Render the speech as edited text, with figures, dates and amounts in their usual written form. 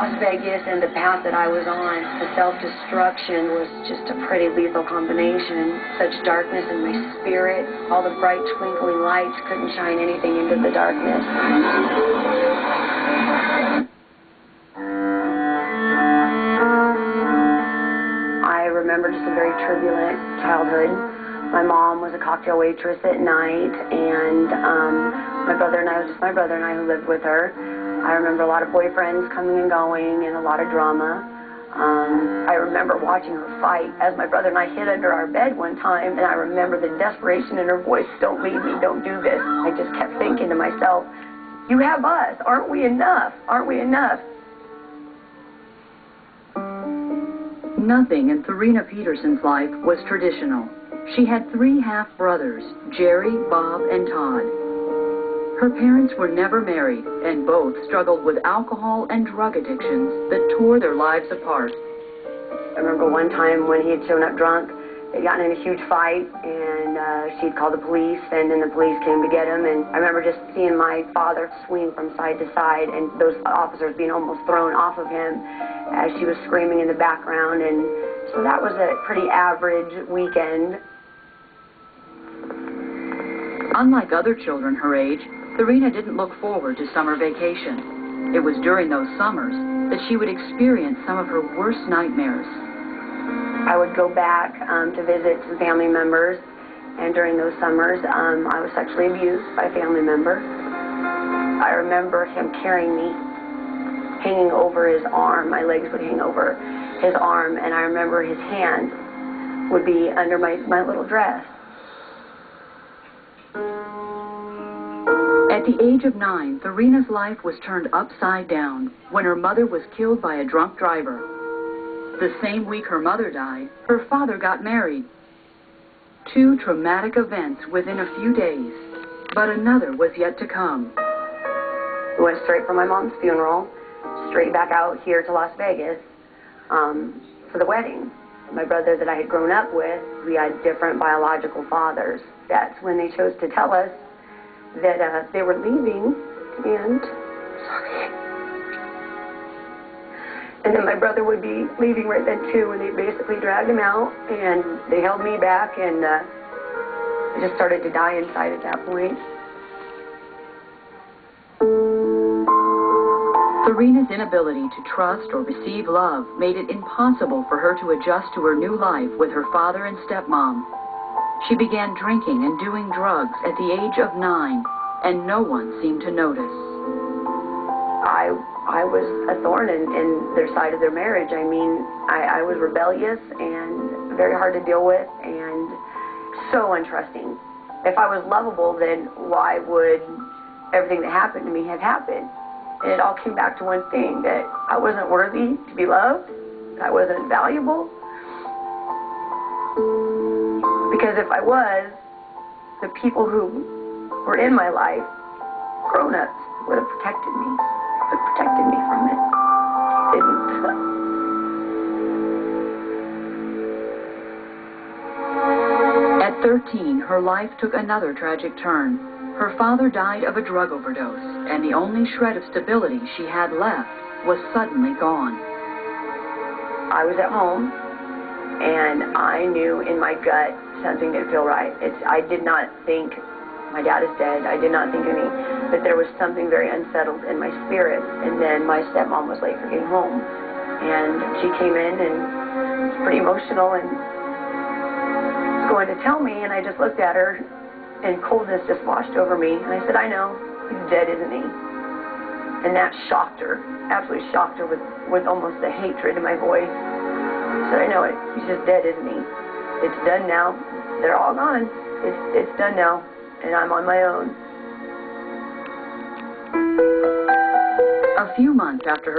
Las Vegas and the path that I was on, the self-destruction was just a pretty lethal combination. Such darkness in my spirit, all the bright twinkling lights couldn't shine anything into the darkness. I remember just a very turbulent childhood. My mom was a cocktail waitress at night, and my brother and I, it was just my brother and I who lived with her. I remember a lot of boyfriends coming and going and a lot of drama. I remember watching her fight as my brother and I hid under our bed one time, and I remember the desperation in her voice, "Don't leave me, don't do this." I just kept thinking to myself, "You have us, aren't we enough? Aren't we enough?" Nothing in 3na Peterson's life was traditional. She had 3 half-brothers, Jerry, Bob, and Todd. Her parents were never married, and both struggled with alcohol and drug addictions that tore their lives apart. I remember one time when he had shown up drunk, they'd gotten in a huge fight, and she'd called the police, and then the police came to get him, and I remember just seeing my father swing from side to side, and those officers being almost thrown off of him as she was screaming in the background, and so that was a pretty average weekend. Unlike other children her age, 3na didn't look forward to summer vacation. It was during those summers that she would experience some of her worst nightmares. I would go back to visit some family members, and during those summers, I was sexually abused by a family member. I remember him carrying me, hanging over his arm. My legs would hang over his arm, and I remember his hand would be under my little dress. At the age of 9, 3na's life was turned upside down when her mother was killed by a drunk driver. The same week her mother died, her father got married. 2 traumatic events within a few days, but another was yet to come. We went straight from my mom's funeral, straight back out here to Las Vegas for the wedding. My brother that I had grown up with, we had different biological fathers. That's when they chose to tell us that they were leaving, and then my brother would be leaving right then too, and they basically dragged him out, and they held me back, and I just started to die inside at that point. 3na's inability to trust or receive love made it impossible for her to adjust to her new life with her father and stepmom. She began drinking and doing drugs at the age of 9, and no one seemed to notice. I was a thorn in their side of their marriage. I mean, I was rebellious and very hard to deal with and so untrusting. If I was lovable, then why would everything that happened to me have happened? And it all came back to one thing, that I wasn't worthy to be loved, I wasn't valuable. Because if I was, the people who were in my life, grown-ups, would have protected me. Would have protected me from it. Didn't. At 13, her life took another tragic turn. Her father died of a drug overdose, and the only shred of stability she had left was suddenly gone. I was at home, and I knew in my gut something didn't feel right. I did not think my dad is dead. I did not think that there was something very unsettled in my spirit. And then my stepmom was late for getting home, and she came in and was pretty emotional and was going to tell me, and I just looked at her, and coldness just washed over me. And I said, "I know, he's dead, isn't he?" And that shocked her, absolutely shocked her with almost a hatred in my voice. I said, "I know it. He's just dead, isn't he? It's done now. They're all gone. It's done now, and I'm on my own." A few months after her